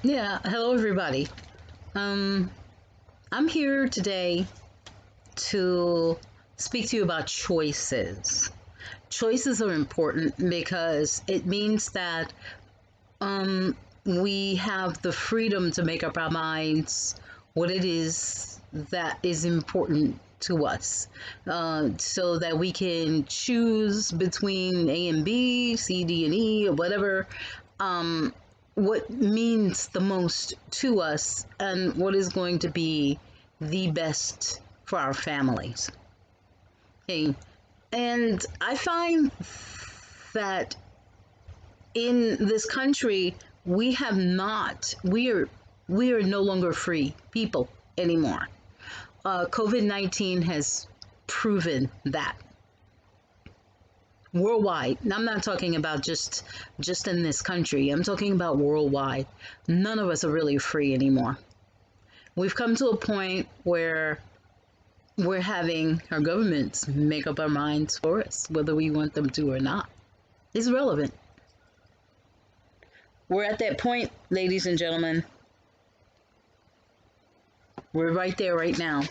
Yeah, hello everybody. Um, I'm here today to speak to you about choices. Choices are important because it means that um, we have the freedom to make up our minds what it is that is important to us, so that we can choose between A and B, C, D, and E, or whatever. Um, what means the most to us and what is going to be the best for our families. Okay. And I find that in this country we are no longer free people anymore. COVID-19 has proven that worldwide. I'm not talking about just in this country. I'm talking about worldwide. None of us are really free anymore. We've come to a point where we're having our governments make up our minds for us, whether we want them to or not. It's relevant. We're at that point, ladies and gentlemen. We're right there right now.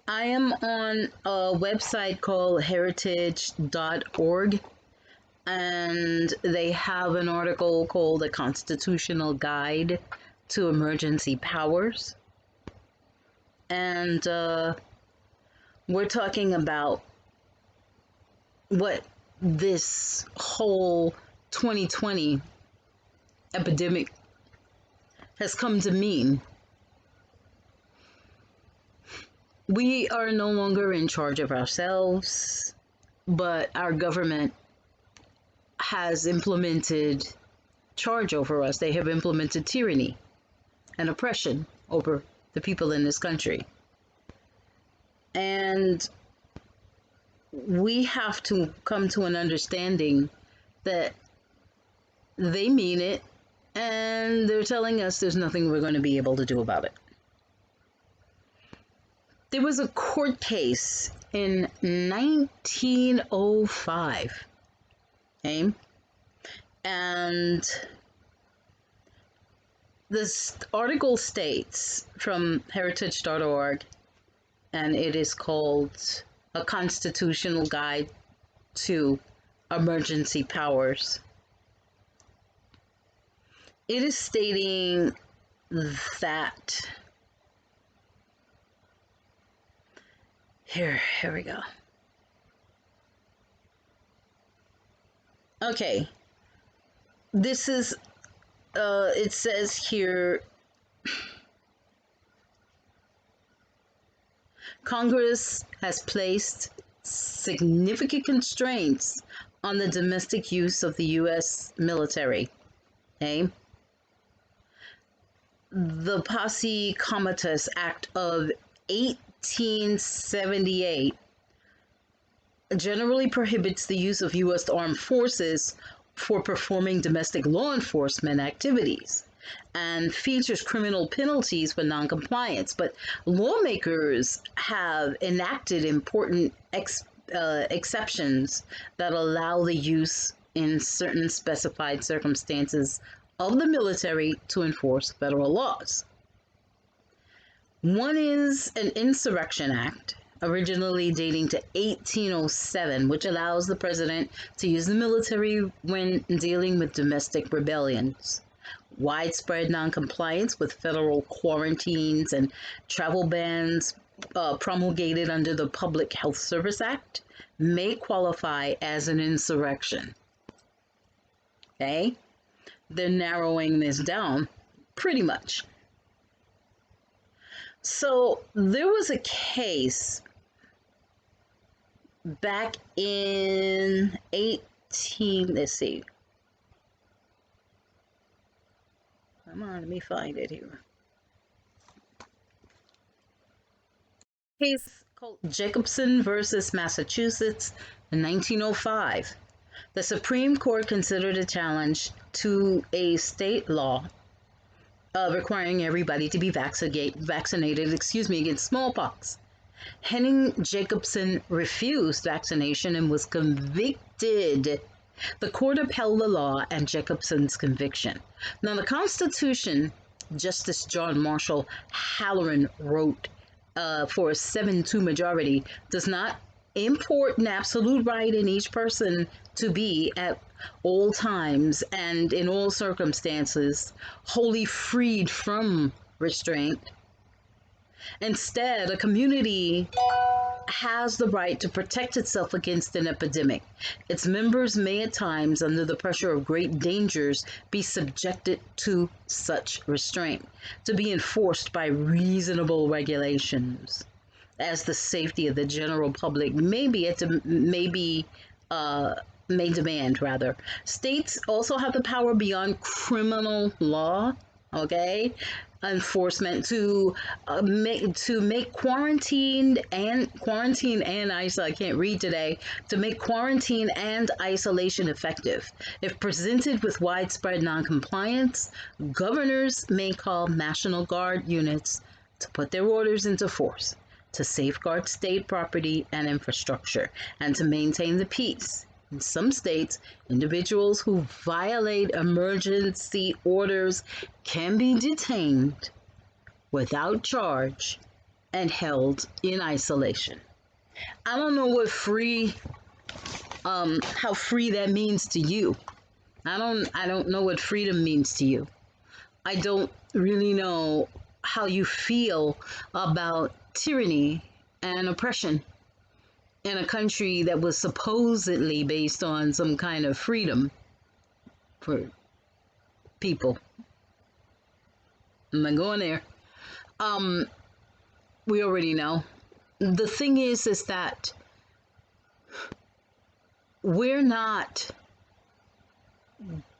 I am on a website called heritage.org, and they have an article called A Constitutional Guide to Emergency Powers. And we're talking about what this whole 2020 epidemic has come to mean. We are no longer in charge of ourselves, but our government has implemented charge over us. They have implemented tyranny and oppression over the people in this country. And we have to come to an understanding that they mean it, and they're telling us there's nothing we're going to be able to do about it. There was a court case in 1905, okay? And this article states from heritage.org, and it is called A Constitutional Guide to Emergency Powers. It is stating that here we go. Okay, this is it says here, Congress has placed significant constraints on the domestic use of the U.S. military. Okay. The Posse Comitatus Act of 1878 generally prohibits the use of U.S. armed forces for performing domestic law enforcement activities and features criminal penalties for noncompliance. But lawmakers have enacted important exceptions that allow the use in certain specified circumstances of the military to enforce federal laws. One is an Insurrection Act, originally dating to 1807, which allows the president to use the military when dealing with domestic rebellions. Widespread noncompliance with federal quarantines and travel bans promulgated under the Public Health Service Act may qualify as an insurrection. Okay? They're narrowing this down pretty much. So there was a case back in let's see. Come on, let me find it here. Case called Jacobson versus Massachusetts in 1905. The Supreme Court considered a challenge to a state law requiring everybody to be vaccinated against smallpox. Henning Jacobson refused vaccination and was convicted The court upheld the law and Jacobson's conviction. Now, the Constitution, Justice John Marshall Halloran wrote for a 7-2 majority, does not import an absolute right in each person to be at all times and in all circumstances wholly freed from restraint. Instead, a community has the right to protect itself against an epidemic. Its members may at times, under the pressure of great dangers, be subjected to such restraint, to be enforced by reasonable regulations, as the safety of the general public may demand rather. States also have the power beyond criminal law, okay, enforcement to make quarantine and I can't read today, to make quarantine and isolation effective. If presented with widespread noncompliance, governors may call National Guard units to put their orders into force, to safeguard state property and infrastructure, and to maintain the peace. In some states, individuals who violate emergency orders can be detained without charge and held in isolation. I don't know what how free that means to you. I don't know what freedom means to you. I don't really know how you feel about tyranny and oppression in a country that was supposedly based on some kind of freedom for people. I'm not going there. We already know. The thing is that we're not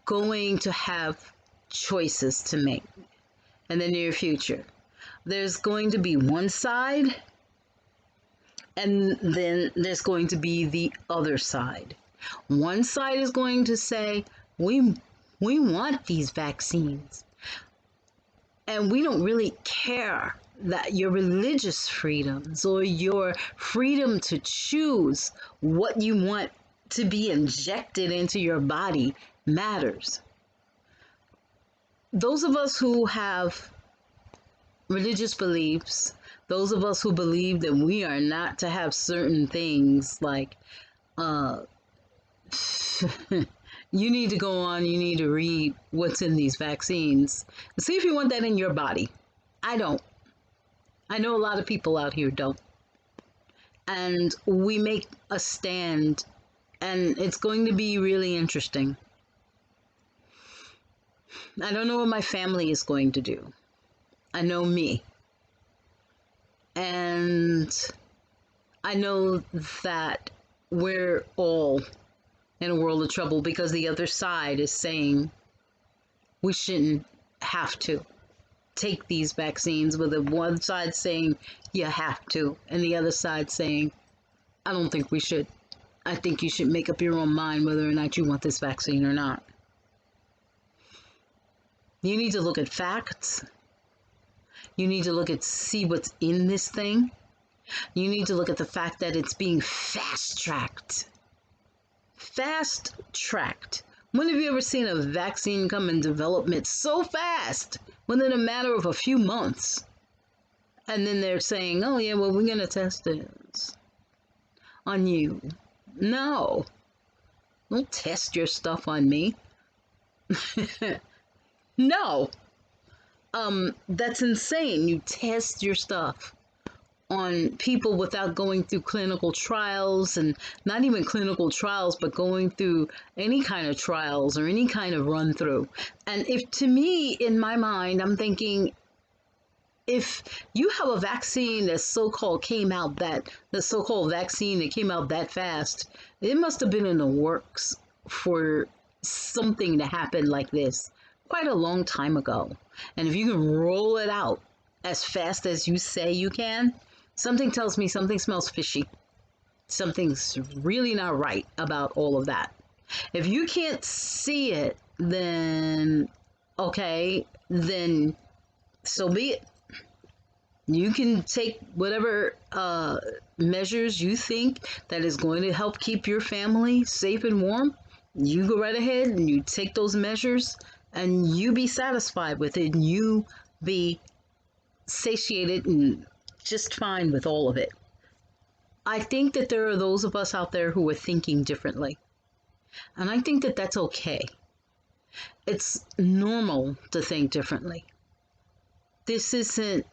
going to have choices to make in the near future. There's going to be one side, and then there's going to be the other side. One side is going to say, we want these vaccines. And we don't really care that your religious freedoms or your freedom to choose what you want to be injected into your body matters. Those of us who have religious beliefs, those of us who believe that we are not to have certain things like, you need to go on, you need to read what's in these vaccines. See if you want that in your body. I don't. I know a lot of people out here don't. And we make a stand, and it's going to be really interesting. I don't know what my family is going to do. I know me. And I know that we're all in a world of trouble because the other side is saying we shouldn't have to take these vaccines, with the one side saying you have to, and the other side saying, I don't think we should. I think you should make up your own mind whether or not you want this vaccine or not. You need to look at facts. You need to see what's in this thing. You need to look at the fact that it's being fast-tracked. Fast-tracked. When have you ever seen a vaccine come in development so fast, within a matter of a few months? And then they're saying, oh yeah, well, we're going to test this on you. No. Don't test your stuff on me. No. That's insane. You test your stuff on people without going through clinical trials, and not even clinical trials, but going through any kind of trials or any kind of run through. And if, to me, in my mind, I'm thinking, if you have a vaccine that so-called the so-called vaccine that came out that fast, it must have been in the works for something to happen like this quite a long time ago. And if you can roll it out as fast as you say you can, something tells me something smells fishy. Something's really not right about all of that. If you can't see it, then okay, then so be it. You can take whatever measures you think that is going to help keep your family safe and warm. You go right ahead and you take those measures and you be satisfied with it and you be satiated and just fine with all of it. I think that there are those of us out there who are thinking differently. And I think that that's okay. It's normal to think differently. This isn't,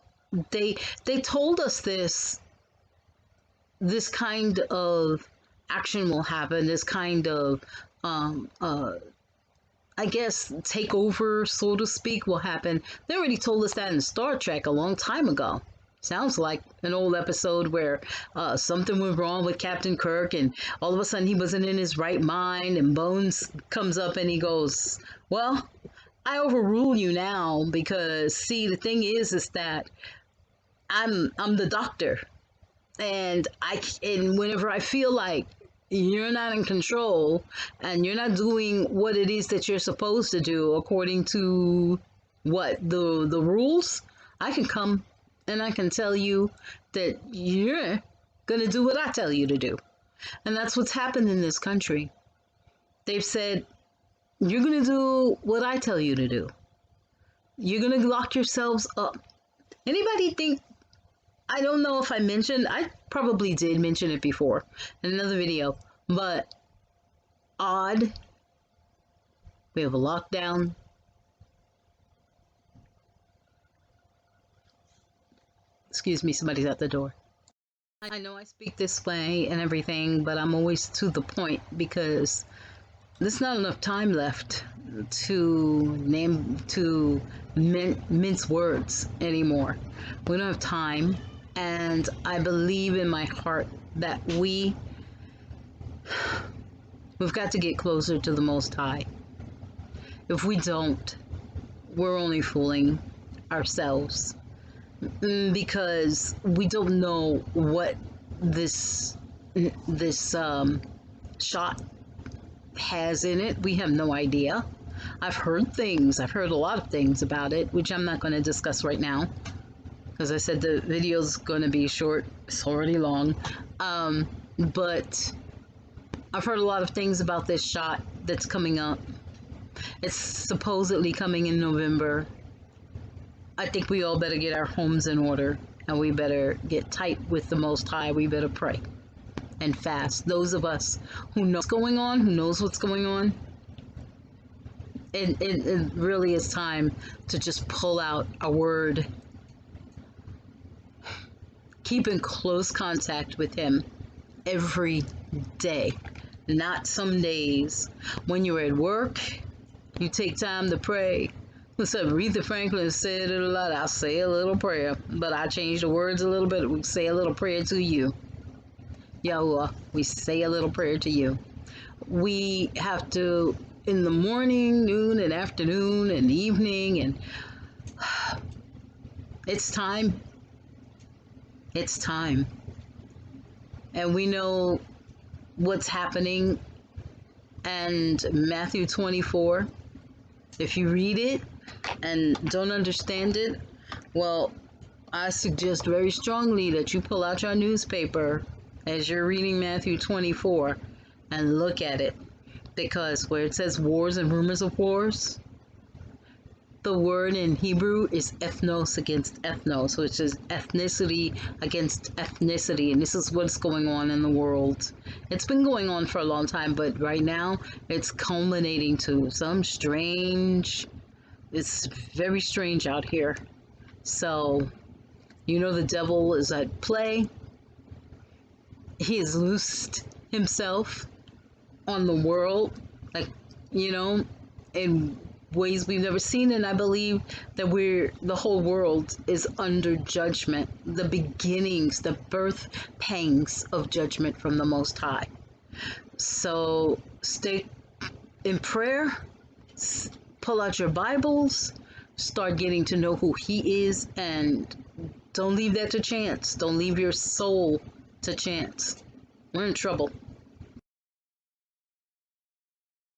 they told us this kind of action will happen, this kind of I guess takeover, so to speak, will happen. They already told us that in Star Trek a long time ago. Sounds like an old episode where something went wrong with Captain Kirk and all of a sudden he wasn't in his right mind and Bones comes up and he goes, well, I overrule you now because see the thing is that I'm the doctor and whenever I feel like you're not in control and you're not doing what it is that you're supposed to do according to what the rules, I can come and I can tell you that you're gonna do what I tell you to do. And that's what's happened in this country. They've said you're gonna do what I tell you to do. You're gonna lock yourselves up. Anybody think, I don't know if I probably did mention it before in another video, but odd, we have a lockdown. Excuse me, somebody's at the door. I know I speak this way and everything, but I'm always to the point because there's not enough time left to mince words anymore. We don't have time. And I believe in my heart that we've got to get closer to the Most High. If we don't, we're only fooling ourselves because we don't know what this shot has in it. We have no idea. I've heard a lot of things about it, which I'm not going to discuss right now. Because I said the video's going to be short. It's already long. But I've heard a lot of things about this shot that's coming up. It's supposedly coming in November. I think we all better get our homes in order. And we better get tight with the Most High. We better pray and fast. Those of us who know what's going on, who knows what's going on, it really is time to just pull out a word. Keep in close contact with him every day, not some days. When you're at work, you take time to pray. What's up? Aretha Franklin said it a lot. I say a little prayer, but I change the words a little bit. We say a little prayer to you. Yahuwah, we say a little prayer to you. We have to, in the morning, noon, and afternoon, and evening, and it's time. It's time. And we know what's happening. And Matthew 24, if you read it and don't understand it, well, I suggest very strongly that you pull out your newspaper as you're reading Matthew 24 and look at it. Because where it says wars and rumors of wars, the word in Hebrew is ethnos against ethnos, which is ethnicity against ethnicity. And this is what's going on in the world. It's been going on for a long time, but right now it's culminating to some strange, it's very strange out here. So, you know, the devil is at play. He has loosed himself on the world, like, you know, in ways we've never seen. And I believe that the whole world is under judgment, the beginnings, the birth pangs of judgment from the Most High. So stay in prayer, pull out your Bibles, start getting to know who He is, and don't leave that to chance. Don't leave your soul to chance. We're in trouble.